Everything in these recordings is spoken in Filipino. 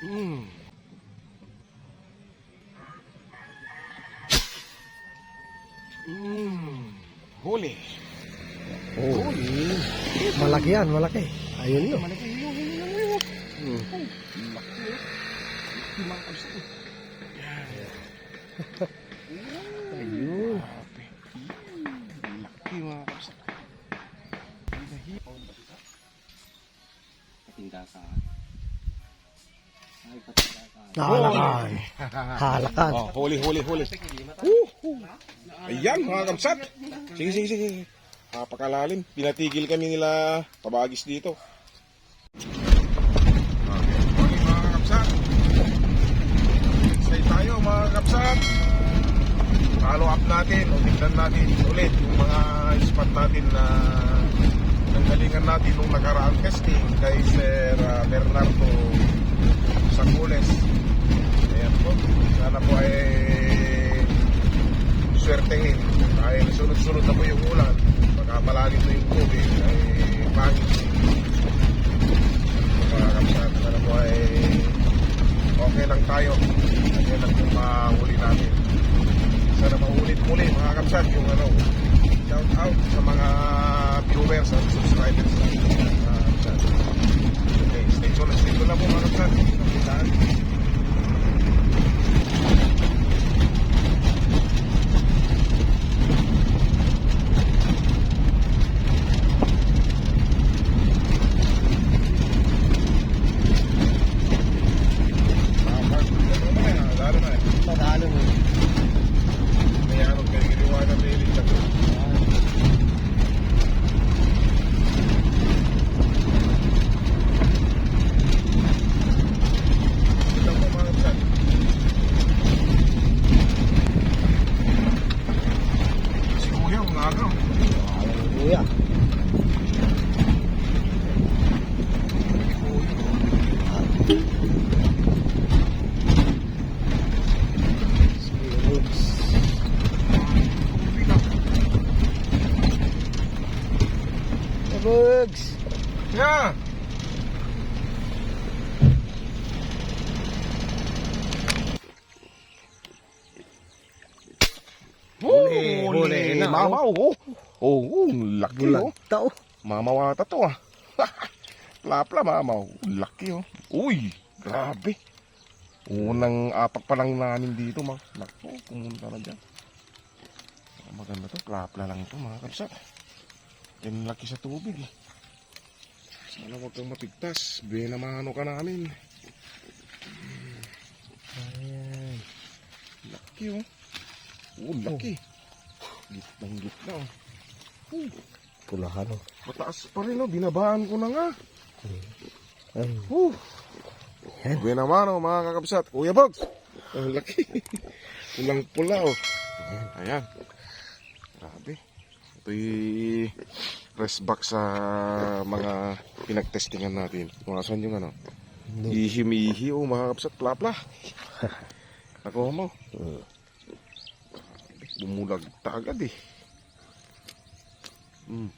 Hmm. Huli. Oh. Malaki yan, malaki. Ayun yun. Malaki yun. Laki yun. Mga kabsat. Ayun. Laki mga kabsat. Patindasan. Ay, patindasan. Halakan. Halakan. Oh, huli. Ayan mga kabsat. Sige. Napakalalim. Pinatigil kami nila pabagis dito. Okay, huli mga kabsat. Stay tayo mga kabsat. Follow up natin o tignan natin ulit yung mga spot natin na nanggalingan natin nung nakaraang testing kay Sir Bernardo Sangules. Ayan po. Sana po ay swertehin dahil sunod-sunod na po yung ulan. Baka malalim na yung tubig ay pangit. Mga kapsat, sana po ay okay lang tayo. Ayan lang yung mahuli natin. Sana maulit muli mga kapsat yung shout out sa mga viewers at subscribers natin. Okay, stay tuned lang po mga kapsat. Nakitaan. Madalo mo. Kaya kayo ginawa na mailing lang. Ito po mga kapsat. Si Kuya, umaga. Kuya. Bugs. Yeah. Huli na, Mamaw, laki Bulag tao. Mamawata to Plapla mamaw, laki Uy, grabe. Unang apak pa lang namin dito Naku, pumunta na dyan. Maganda to, plapla lang to mga kapsat. Yan laki sa tubig Sana huwag kang mapigtas. Binamano ka namin. Ayan. Laki laki. Gitna Pulahan. Mataas pa rin binabaan ko na nga. Ay. Yan. Binamano mga kakabsat. Kuya Bogs. Ang laki. Pulang pula Ayan. Grabe. Ito'y rest box sa mga pinagtestingan natin. Kung asan yung ihim-ihi mga kapsat, plapla. Ako mo. Bumulag agad Ayan.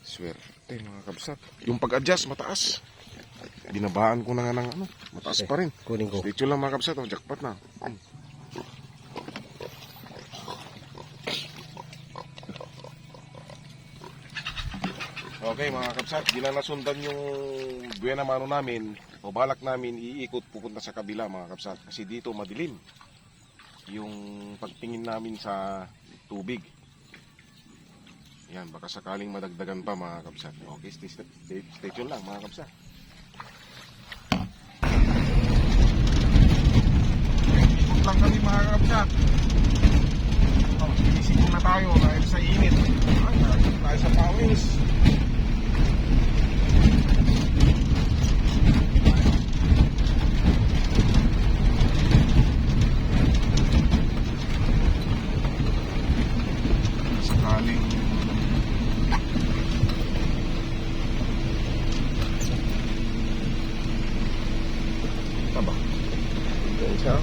Swerte mga kapsat. Yung pag-adjust mataas. Binabaan ko na nga ng mataas pa rin. Kunin ko. Stay tuned lang mga kapsat. Jackpot na. Okay mga kapsat, di na nasundan yung buena mano namin o balak namin iikot pupunta sa kabila mga kapsat kasi dito madilim yung pagtingin namin sa tubig. Yan, baka sakaling madagdagan pa mga kapsat. Okay, stay tuned lang mga kapsat. Ikot lang kami mga kapsat. Sinisipon na tayo dahil sa init. Ay, tayo sa pawis. Sakaling taba. Ito siya.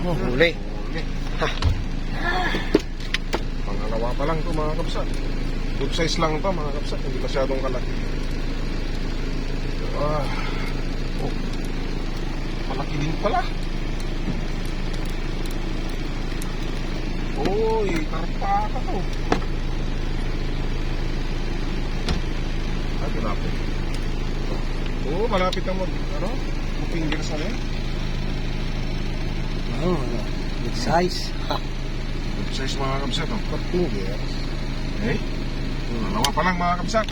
Huli. Huli. Pangalawa pa lang to mga kapsat. Good size lang to mga kapsat. Hindi masyadong kalaki. Ah. Oh. Malaki din pala. Uy, karpaka to. Ay, malapit. Oo, malapit ang ano? Fingers na yan. Oh, good size. Ha. Good size mga kapsat. Oh. 14 years. Eh? Dalawa pa lang mga kapsat.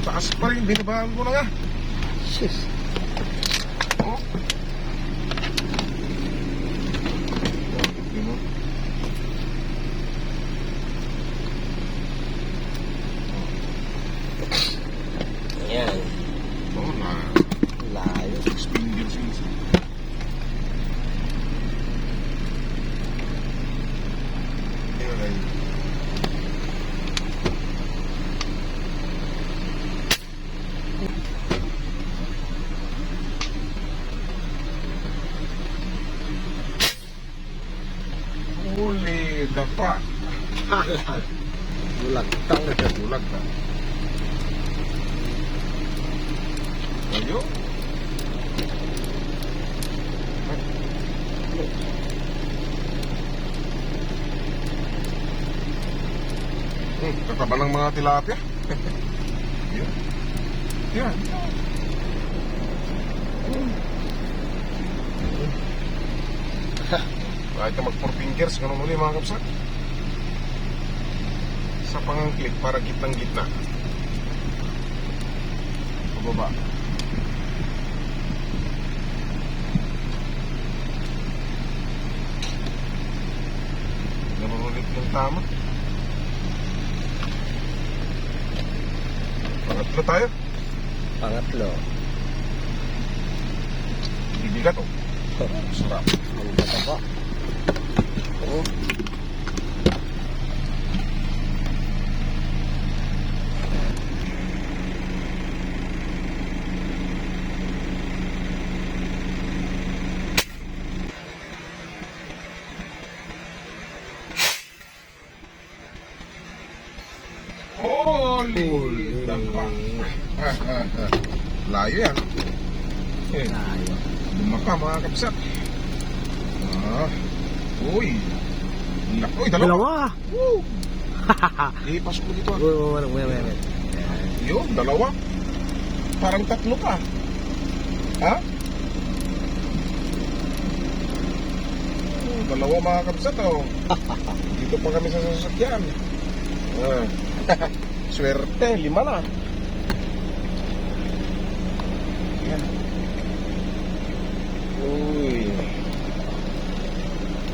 Mataas pa rin, binabahan ko na nga. Sis. Oh. Yun, oh. Ayan. Oh, na. Layo. 6 fingers yun. Ayun, ay. Huli, dapa. Bulag. Bulag na. Ayun. Kakaba ng mga tilapia. Yan. Yan. Kahit na mag 4 fingers, ganun uli mga kapsat. Sa pangangklik para gitnang gitna. Pababa. Ganun ulit yung tama. Pangatlo tayo. Pangatlo. Bibigat oh. Sarap. Ang bata pa. Oh. Holy dapa. Layo yan. Eh, Layo. lumaka mga kapsat. Ah. Uy. Uy, dalawa. Dalawa. Woo. Ipas ko dito. Wait. Yun, dalawa. Parang tatlo pa. Ha? Oh, dalawa mga kapsat oh. Dito pa kami sa sasakyan. Ah. Swerte, 5 na. Yan. Uy.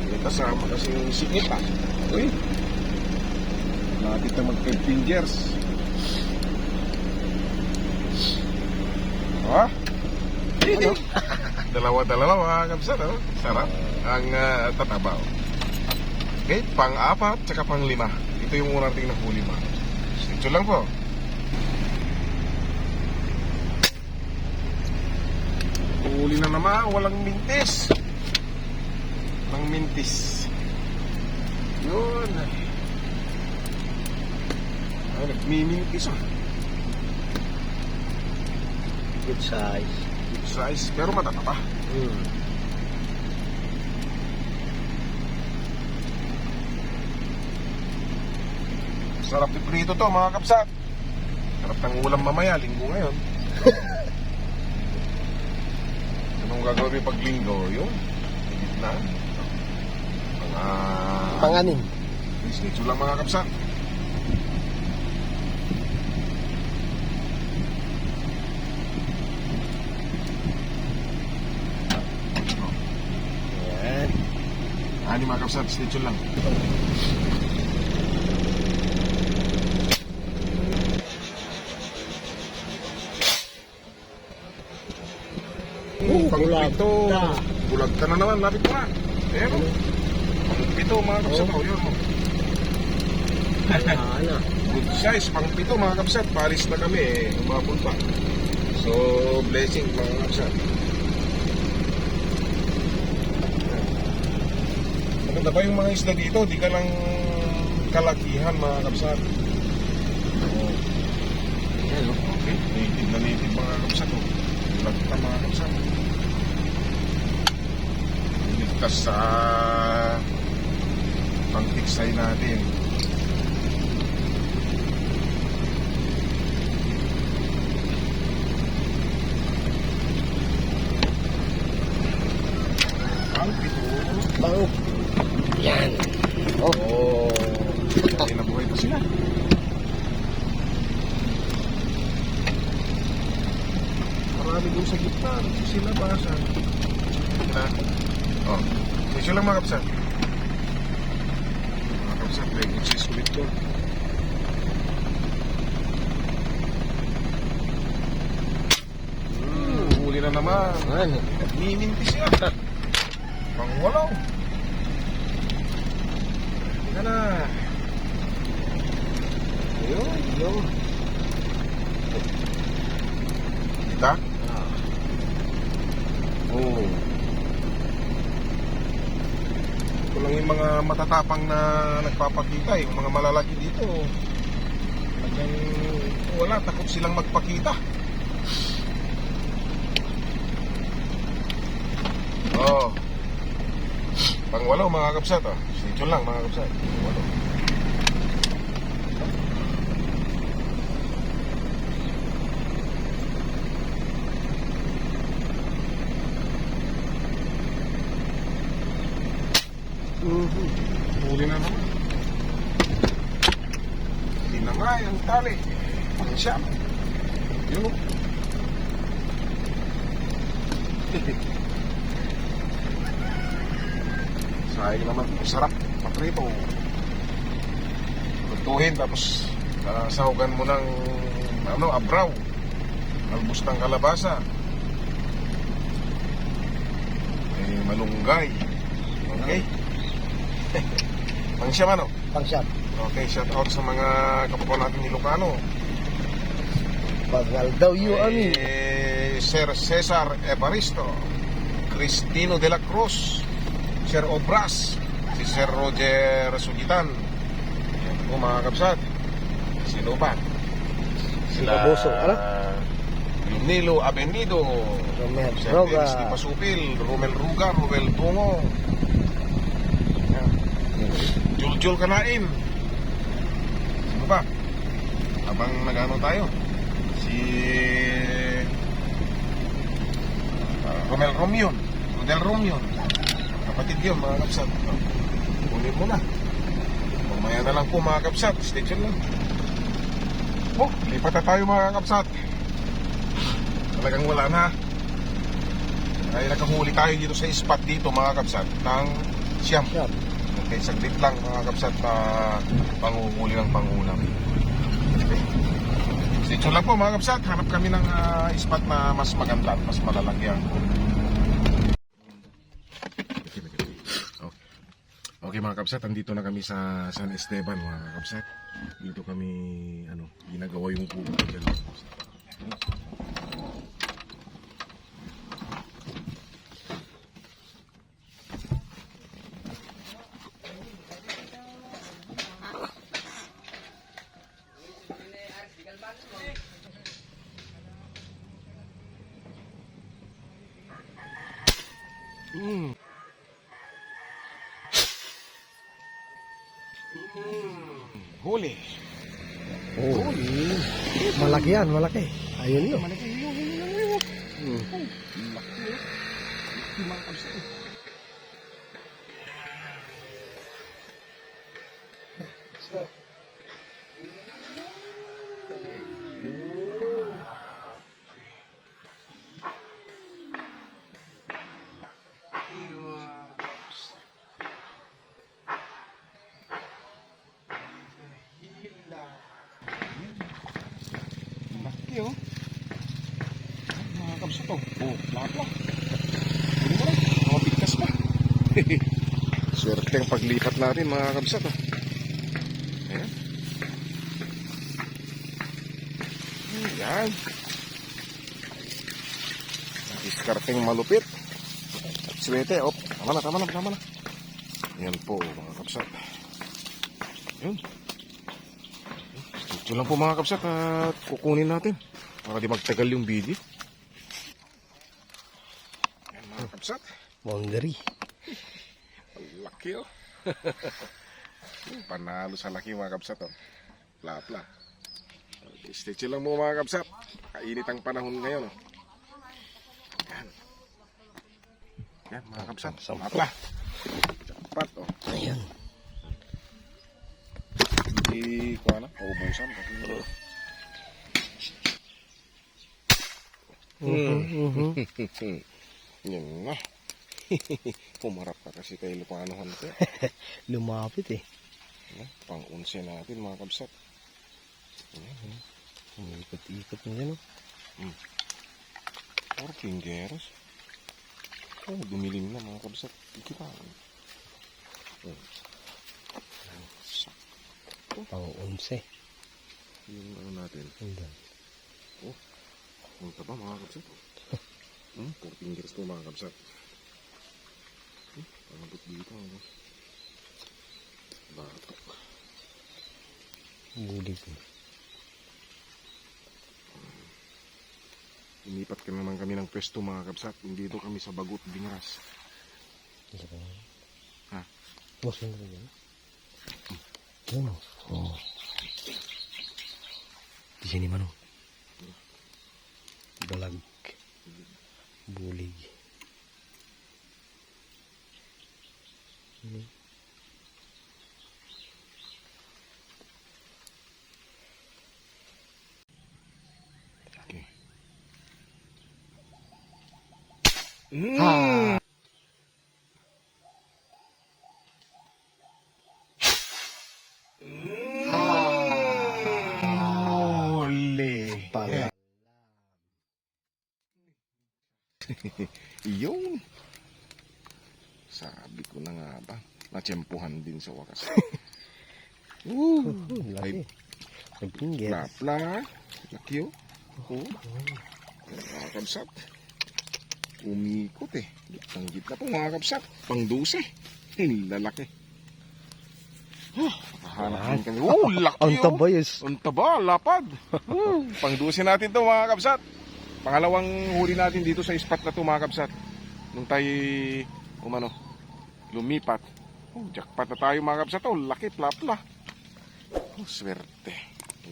May kasama kasi yung singit ah. Uy. Lapit na mag-5 fingers. Ha? Ano? Dalawa-dalawa mga kapsat oh. Sarap. Ang tatabaw. Okay, pang-4 tsaka pang-5. Ito yung unang tingnan ng huli mga. Ito lang po. Huli na naman, walang mintis. Walang mintis. Yun. Ay, nagmimintis ah. Good size. Good size, pero matatapa. Sarap iprito to mga kapsat. Sarap ng ulam mamaya, linggo ngayon. Anong gagawin pag linggo? Yun, gitna. Panganin. Dito lang mga kapsat. Ayan. Ani mga kapsat, stay lang. Pang-pito. Bulag ka na naman, lapit ka na. Ayan o. Pang-pito mga kapsat. O, yun mo. Ano? Good size, pang-pito mga kapsat. Paris na kami eh. Umabot pa. Sa So, blessing mga kapsat. Maganda ba yung mga isda dito? Di ka lang kalakihan mga kapsat. Oh. Yan, no? Okay, native na native mga kapsat. Oh. Lagta mga kapsat. Ligtas sa pang-tiksay natin. Ang pito. Bango. Yan. Oh. Oh, hindi na buhay pa sila. Marami doon sa gitna. Sila basa. Na. Oh. Ito lang mga kapsat. Mga kapsat, may kutsis ulit to. Huli na naman. Yan. Nagmiminti siya. Pangwalaw. Ika na. Ayun, ayun. Kita? Oo. Ito lang yung mga matatapang na nagpapakita. Yung mga malalaki dito. Talagang wala, takot silang magpakita. Oh. Pangwalo mga kapsat, oh. Stay lang mga kapsat. Pangwalo. Huli na naman. Hindi na nga yung tali. Pang siyam. Yun o. Sayang naman. Masarap. Paprito. Lutuhin tapos sahugan mo ng abraw. Albus ng kalabasa. Malunggay. Okay? Pang siyam ano? Pangsyam. Okay, shout out sa mga kapwa natin Ilocano. Bagal daw you amin. Sir Cesar Evaristo, Cristino de la Cruz, Sir Obras, si Sir Roger Sugitan. Yan po mga kapsat. Sino ba? Sila Boso, ano? Nilo Avenido, Romel Sir Roga. Dennis Di Pasupil, Romel Ruga, Romel Tungo. Jul Kanain. Sino ba? Habang nag-ano tayo? Si Romel Romion. Rodel Romion. Kapatid yun mga kapsat. Ulit mo na. Mamaya na lang po mga kapsat. Stay tuned lang. Oh, lipat na tayo mga kapsat. Talagang wala na. Kaya nakahuli tayo dito sa spot dito mga kapsat ng siyam. Okay, saglit lang mga kapsat na panguhuli ng pangulam. Okay. Stay tuned lang po mga kapsat. Hanap kami ng spot na mas maganda at mas malalagyan. Okay mga kapsat, andito na kami sa San Esteban mga kapsat. Dito kami ginagawa yung kubo dyan. Huli. Oh. Malaki yan, malaki. Ayun yun. Malaki yun. Laki. Laki mga kapsat. Laki oh. Mga kapsat oh. Oh, lapa. Hindi mo lang. Mabigkas pa. Swerte ang paglipat natin mga kapsat oh. Ayan. Ayan. Diskarteng malupit. Swete, op. Tama na. Yan po, mga kapsat. Yun. Ito lang po mga kapsat at kukunin natin para di magtagal yung video. Yan mga kapsat. Boundary. Laki oh. Panalo sa laki mga kapsat oh. Pla. Stay chill lang mo mga kapsat. Kainit ang panahon ngayon oh. Yan mga kapsat. Pla. Jackpot oh. Ayan. Hindi ko na, paubusan kasi. Yan na. Pumarap ka kasi kay Lupanohan ko. Lumapit eh. Pang-11 natin mga kabsat. Umikot-ikot na yan oh. Or pingeros. Oh, dumilim na mga kabsat. Ikita. Pang-11. Yung ano natin. Ayan. Oh, ang taba mga kabsat. 4 fingers po mga kabsat. Pangabot dito. Batok. Bulig. Lumipat ka naman kami ng pwesto mga kabsat. Dito kami sa Bagot, Bingras. Ha? Mas yun na yan. Yan o. Oh. Di siya ni Manong. Balag. Bulig. Okay. Huli. Pala. Yun. Sabi ko na nga ba. Natsyempuhan din sa wakas. Laki. Nagpinggit. Lapla. Laki oh. Mga kabsat. Umikot eh. Ang gitna po mga kabsat. Pang-12. Lalaki. Hanap din kami. Laki Ang oh. tabayos. Ang taba, lapad. Pang-12 natin to mga kabsat. Pangalawang huli natin dito sa spot na to mga kabsat. Nung tayo lumipat. Jackpot na tayo mga kabsat. Laki, plapla. Swerte.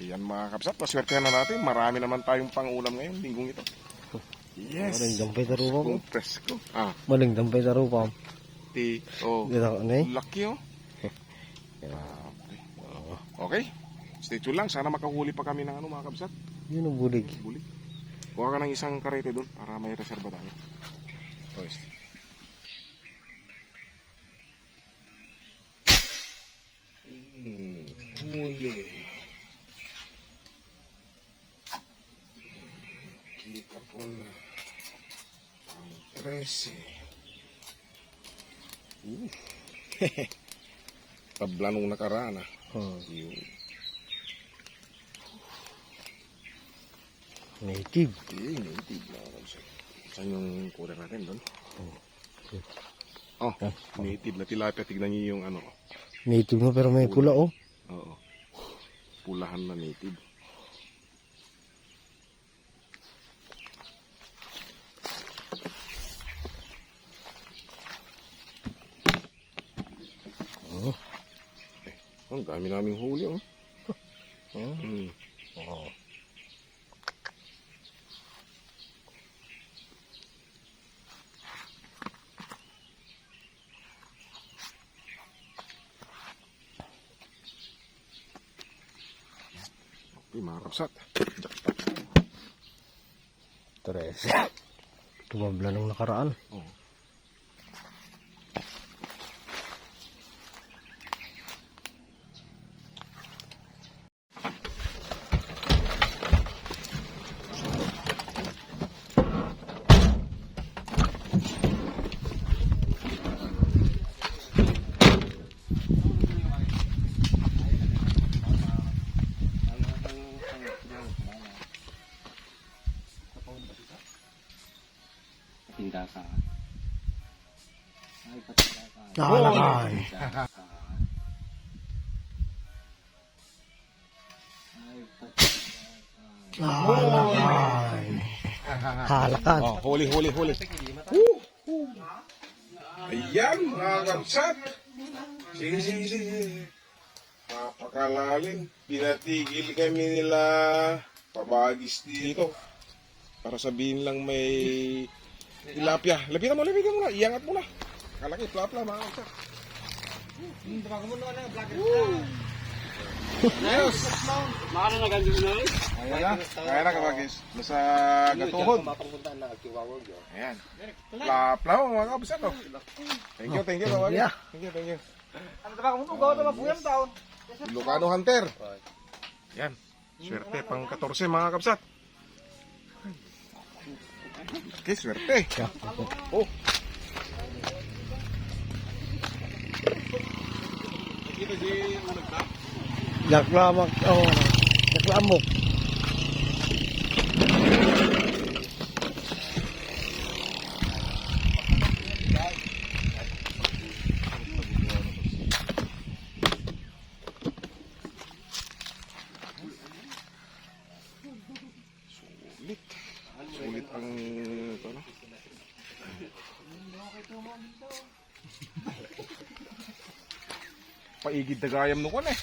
Yan mga kabsat. Paswerte na natin. Marami naman tayong pang-ulam ngayon. Linggong ito. Yes. Maling dampay tarupa mo. Presko. Maling dampay tarupa mo. Laki oh. Okay. Stay tuned lang. Sana makahuli pa kami ng mga kabsat. Yun ang bulig. Bulig. Kuha ka ng isang karete doon para may reserva tayo. First. Huli. Kita po na. 13. Tabla nung nakaraan ah. Yun. Native. Native na kabsat. Saan yung kuha natin doon? Native na tilapia. Tignan niyo yung ano. Native mo pero may pula oh. Oo. Pulahan na native. Ang dami naming huli oh. Okay, mga kapsat. Tres. Tumabla nung nakaraan. Oo. ka. Ay, patira ka. Nalakay. Ay, patira ka. Nalakay. Halakan. Oh, huli. Ayan, mga kapsat. Sige. Napakalalim. Pinatigil kami nila pabagis dito. Para sabihin lang may tilapia. Lapitan mo. Iangat mo na. Kalaki, plapla, mga kapsat. Yes! Makano na ganyan mo na Kaya na kabagis. Nasa gatuhod. mapapuntaan na agtiwawag yun. Ayan. Plapla mo, mga kapsat. Oh. Thank you, kabagis. Yeah. Thank you. Ano ba kung gawa na mapuyam taon? Ilocano Hunter. Yan. Swerte pang 14 mga kapsat. Okay, swerte. Oh. Naklamak. Oh. Naklamok. Sulit ang ito, no? Paigid na gayam no kon eh.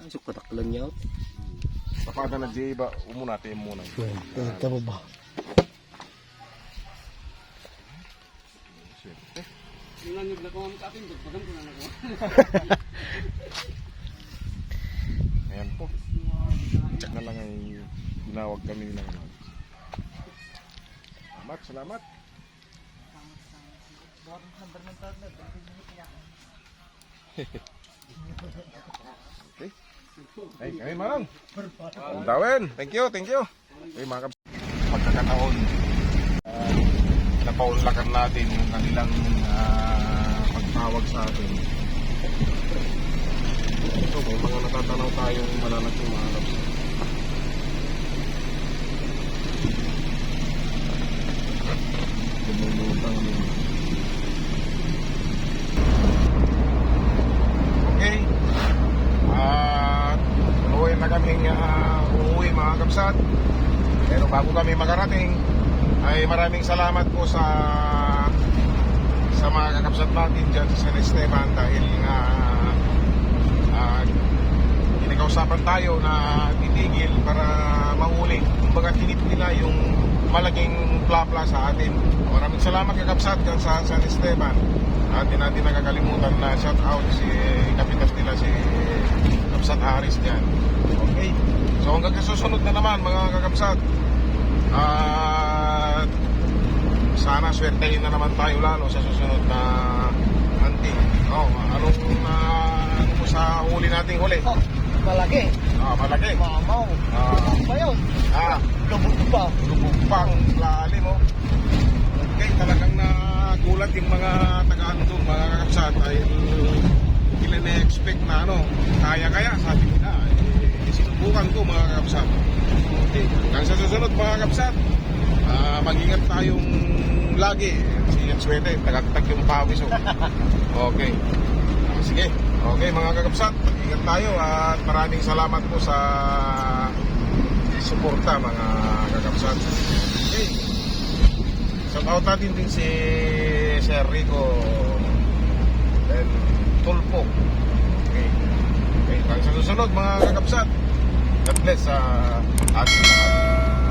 Isok pataklan niya. Tapada na Jay ba? Umuna natin muna. Ito mo ba? Swerte. Yung nanyog na kung ang atin, pagpagam ko na nagawa. Ayan po. Check na lang ay ginawag kami nila ngayon. Salamat. Okay. Ay, kami manang. Dawin. Thank you. Okay, mga kabs. Pagkakataon, napaunlakan natin yung kanilang pagtawag sa atin. Ito, may mga natatanaw tayong malalag yung mga kabs. Lumulutang yun. Okay. Tuloy na kaming uuwi mga kapsat. Pero bago kami makarating, ay maraming salamat po sa mga kakapsat natin dyan sa San Esteban dahil inikausapan tayo na titigil para mahuli. Kumbaga tinip nila yung malaking plapla sa atin. Maraming salamat kakapsat dyan sa San Esteban. At di natin nakakalimutan na shout out si kapitan nila si Kapsat Aris dyan. Okay. So hanggang susunod na naman mga kakapsat. At sana swertehin na naman tayo lalo sa susunod na hunting. Anong ano sa huli nating huli? Malaki. Malaki. Mamaw. Pa yun. Lubog Lubog lalim mo. Okay, talagang nagulat yung mga taga-ano doon, mga kakapsat ay hindi na-expect na kaya sabi nila sinubukan ko mga kakapsat. Okay, hanggang sa susunod mga kakapsat, mag-ingat tayong lagi. Siyan swerte, tagagtag yung pawis. Okay, sige. Okay mga kakapsat, mag-ingat tayo at maraming salamat po sa suporta mga kakapsat. Okay, shout out natin din si Sir Rico and Tulpo. Okay. Hanggang sa susunod mga kakapsat. God bless sa ating lahat.